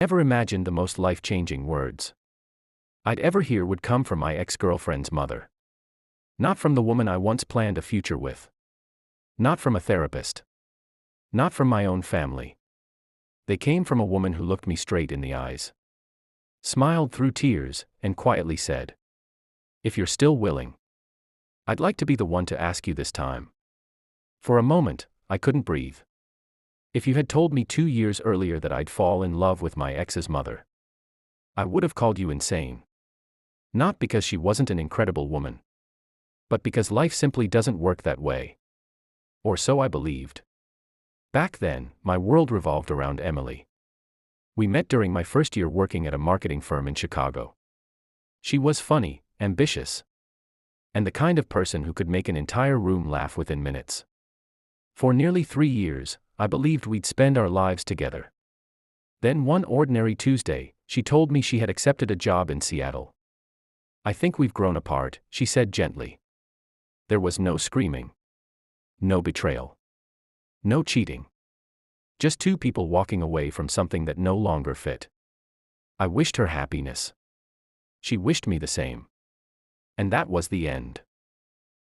Never imagined the most life-changing words I'd ever hear would come from my ex-girlfriend's mother. Not from the woman I once planned a future with. Not from a therapist. Not from my own family. They came from a woman who looked me straight in the eyes, smiled through tears, and quietly said, "If you're still willing, I'd like to be the one to ask you this time." For a moment, I couldn't breathe. If you had told me 2 years earlier that I'd fall in love with my ex's mother, I would have called you insane. Not because she wasn't an incredible woman, but because life simply doesn't work that way. Or so I believed. Back then, my world revolved around Emily. We met during my first year working at a marketing firm in Chicago. She was funny, ambitious, and the kind of person who could make an entire room laugh within minutes. For nearly 3 years, I believed we'd spend our lives together. Then one ordinary Tuesday, she told me she had accepted a job in Seattle. "I think we've grown apart," she said gently. There was no screaming. No betrayal. No cheating. Just two people walking away from something that no longer fit. I wished her happiness. She wished me the same. And that was the end.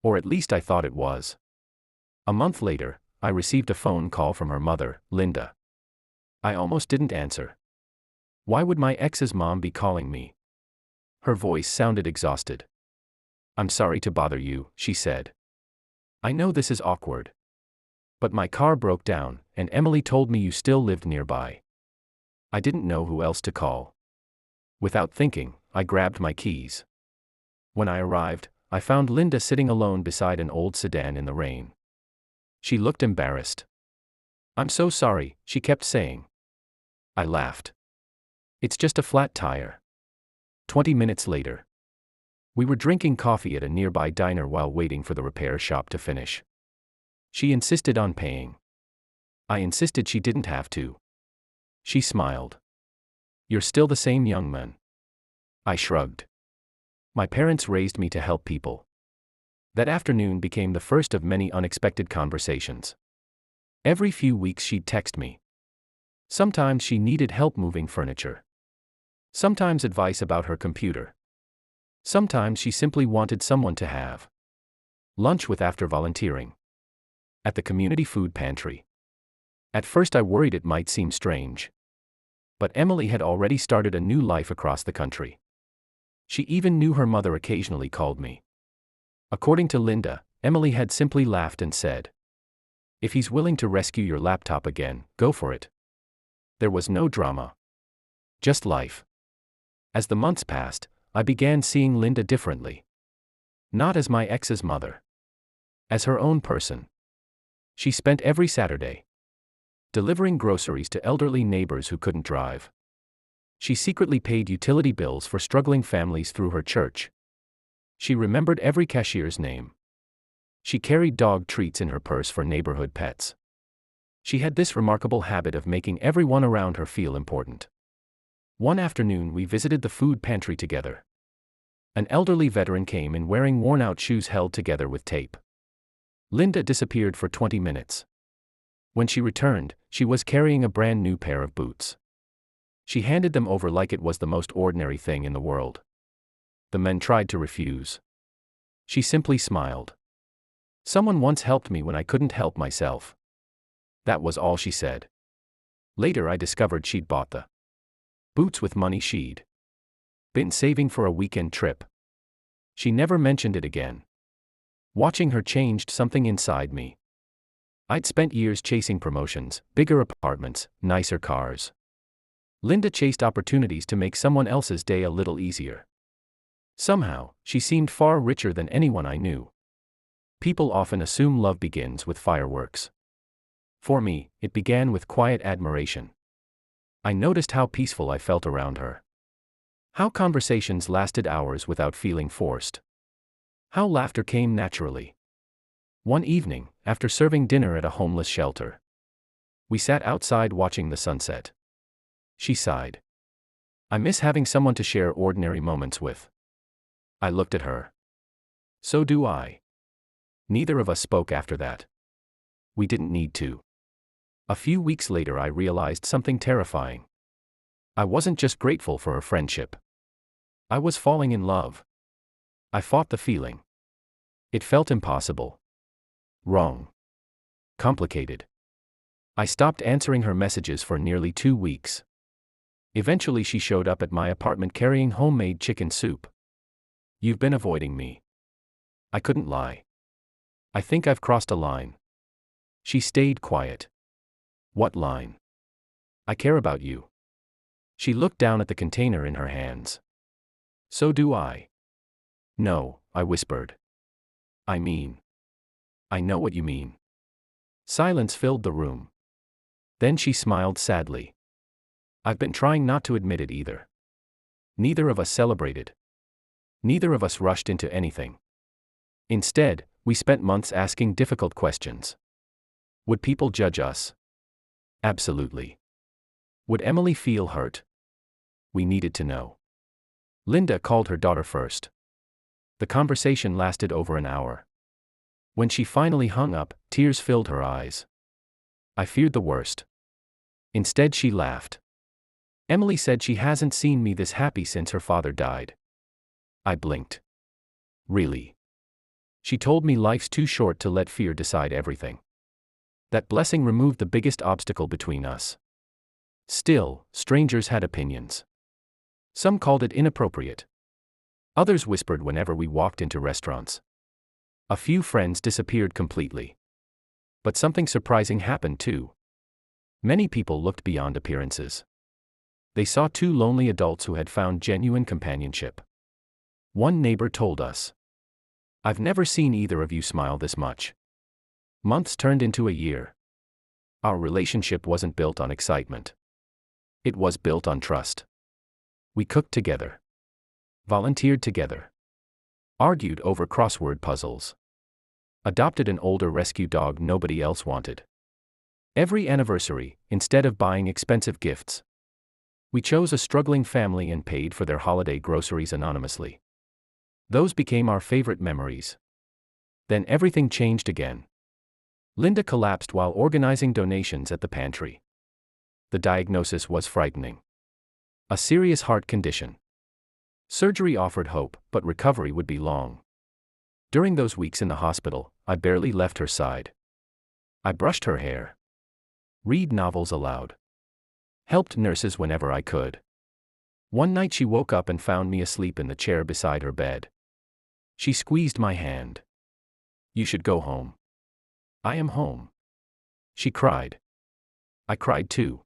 Or at least I thought it was. A month later, I received a phone call from her mother, Linda. I almost didn't answer. Why would my ex's mom be calling me? Her voice sounded exhausted. "I'm sorry to bother you," she said. "I know this is awkward. But my car broke down, and Emily told me you still lived nearby." I didn't know who else to call. Without thinking, I grabbed my keys. When I arrived, I found Linda sitting alone beside an old sedan in the rain. She looked embarrassed. "I'm so sorry," she kept saying. I laughed. "It's just a flat tire." 20 minutes later, we were drinking coffee at a nearby diner while waiting for the repair shop to finish. She insisted on paying. I insisted she didn't have to. She smiled. "You're still the same young man." I shrugged. My parents raised me to help people. That afternoon became the first of many unexpected conversations. Every few weeks she'd text me. Sometimes she needed help moving furniture. Sometimes advice about her computer. Sometimes she simply wanted someone to have lunch with after volunteering at the community food pantry. At first I worried it might seem strange. But Emily had already started a new life across the country. She even knew her mother occasionally called me. According to Linda, Emily had simply laughed and said, "If he's willing to rescue your laptop again, go for it." There was no drama. Just life. As the months passed, I began seeing Linda differently. Not as my ex's mother. As her own person. She spent every Saturday delivering groceries to elderly neighbors who couldn't drive. She secretly paid utility bills for struggling families through her church. She remembered every cashier's name. She carried dog treats in her purse for neighborhood pets. She had this remarkable habit of making everyone around her feel important. One afternoon we visited the food pantry together. An elderly veteran came in wearing worn-out shoes held together with tape. Linda disappeared for 20 minutes. When she returned, she was carrying a brand new pair of boots. She handed them over like it was the most ordinary thing in the world. The men tried to refuse. She simply smiled. "Someone once helped me when I couldn't help myself." That was all she said. Later I discovered she'd bought the boots with money she'd been saving for a weekend trip. She never mentioned it again. Watching her changed something inside me. I'd spent years chasing promotions, bigger apartments, nicer cars. Linda chased opportunities to make someone else's day a little easier. Somehow, she seemed far richer than anyone I knew. People often assume love begins with fireworks. For me, it began with quiet admiration. I noticed how peaceful I felt around her. How conversations lasted hours without feeling forced. How laughter came naturally. One evening, after serving dinner at a homeless shelter, we sat outside watching the sunset. She sighed. "I miss having someone to share ordinary moments with." I looked at her. "So do I." Neither of us spoke after that. We didn't need to. A few weeks later I realized something terrifying. I wasn't just grateful for her friendship. I was falling in love. I fought the feeling. It felt impossible. Wrong. Complicated. I stopped answering her messages for nearly 2 weeks. Eventually she showed up at my apartment carrying homemade chicken soup. "You've been avoiding me." I couldn't lie. "I think I've crossed a line." She stayed quiet. "What line?" "I care about you." She looked down at the container in her hands. "So do I." "No," I whispered. "I mean. I know what you mean." Silence filled the room. Then she smiled sadly. "I've been trying not to admit it either. Neither of us celebrated. Neither of us rushed into anything. Instead, we spent months asking difficult questions. Would people judge us? Absolutely. Would Emily feel hurt? We needed to know. Linda called her daughter first. The conversation lasted over an hour. When she finally hung up, tears filled her eyes. I feared the worst. Instead, she laughed. "Emily said she hasn't seen me this happy since her father died." I blinked. "Really?" She told me life's too short to let fear decide everything. That blessing removed the biggest obstacle between us. Still, strangers had opinions. Some called it inappropriate. Others whispered whenever we walked into restaurants. A few friends disappeared completely. But something surprising happened too. Many people looked beyond appearances. They saw two lonely adults who had found genuine companionship. One neighbor told us, "I've never seen either of you smile this much." Months turned into a year. Our relationship wasn't built on excitement. It was built on trust. We cooked together. Volunteered together. Argued over crossword puzzles. Adopted an older rescue dog nobody else wanted. Every anniversary, instead of buying expensive gifts, we chose a struggling family and paid for their holiday groceries anonymously. Those became our favorite memories. Then everything changed again. Linda collapsed while organizing donations at the pantry. The diagnosis was frightening. A serious heart condition. Surgery offered hope, but recovery would be long. During those weeks in the hospital, I barely left her side. I brushed her hair. Read novels aloud. Helped nurses whenever I could. One night she woke up and found me asleep in the chair beside her bed. She squeezed my hand. "You should go home." "I am home." She cried. I cried too.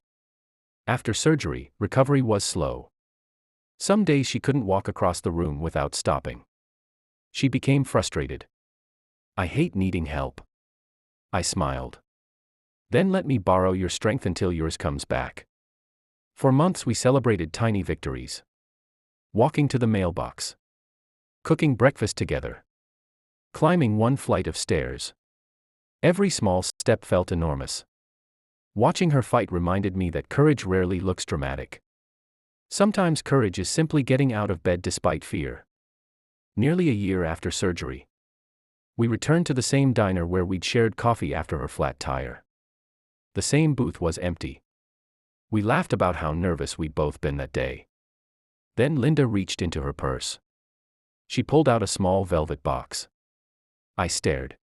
After surgery, recovery was slow. Some days she couldn't walk across the room without stopping. She became frustrated. "I hate needing help." I smiled. "Then let me borrow your strength until yours comes back." For months we celebrated tiny victories. Walking to the mailbox. Cooking breakfast together. Climbing one flight of stairs. Every small step felt enormous. Watching her fight reminded me that courage rarely looks dramatic. Sometimes courage is simply getting out of bed despite fear. Nearly a year after surgery, we returned to the same diner where we'd shared coffee after her flat tire. The same booth was empty. We laughed about how nervous we'd both been that day. Then Linda reached into her purse. She pulled out a small velvet box. I stared.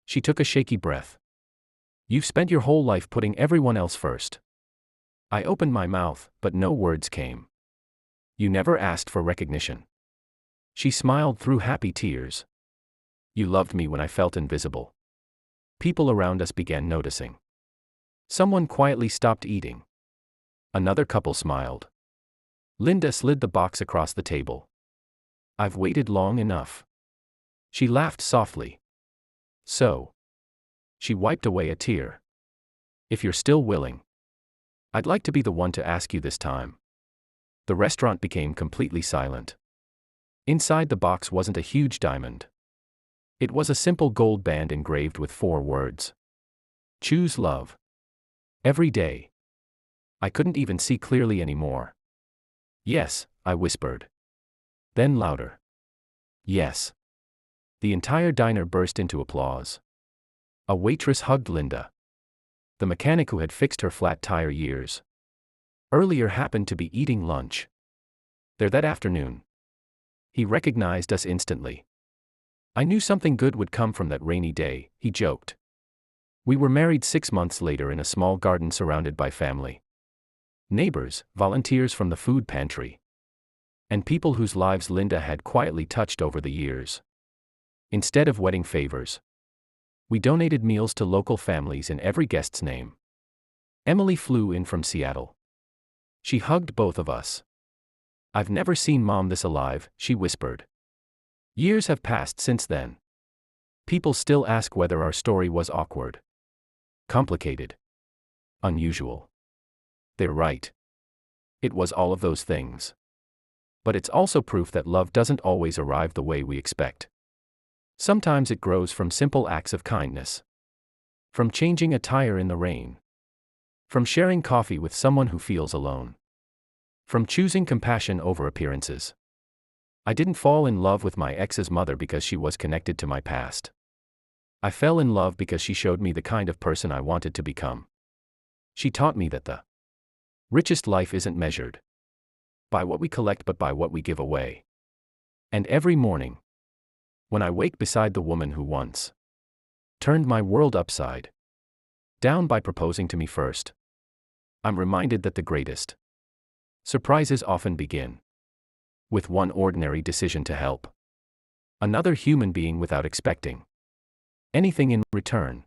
She took a shaky breath. "You've spent your whole life putting everyone else first." I opened my mouth, but no words came. "You never asked for recognition." She smiled through happy tears. "You loved me when I felt invisible." People around us began noticing. Someone quietly stopped eating. Another couple smiled. Linda slid the box across the table. "I've waited long enough." She laughed softly. "So." She wiped away a tear. "If you're still willing. I'd like to be the one to ask you this time." The restaurant became completely silent. Inside the box wasn't a huge diamond. It was a simple gold band engraved with 4 words. "Choose love." Every day. I couldn't even see clearly anymore. "Yes," I whispered. Then louder. "Yes." The entire diner burst into applause. A waitress hugged Linda. The mechanic who had fixed her flat tire years Earlier happened to be eating lunch there that afternoon. He recognized us instantly. I knew something good would come from that rainy day, he joked. We were married 6 months later in a small garden surrounded by family. Neighbors, volunteers from the food pantry, and people whose lives Linda had quietly touched over the years. Instead of wedding favors, we donated meals to local families in every guest's name. Emily flew in from Seattle. She hugged both of us. I've never seen Mom this alive, she whispered. Years have passed since then. People still ask whether our story was awkward, complicated, unusual. They're right. It was all of those things. But it's also proof that love doesn't always arrive the way we expect. Sometimes it grows from simple acts of kindness. From changing a tire in the rain. From sharing coffee with someone who feels alone. From choosing compassion over appearances. I didn't fall in love with my ex's mother because she was connected to my past. I fell in love because she showed me the kind of person I wanted to become. She taught me that the richest life isn't measured by what we collect but by what we give away. And every morning, when I wake beside the woman who once turned my world upside down by proposing to me first, I'm reminded that the greatest surprises often begin with one ordinary decision to help another human being without expecting anything in return.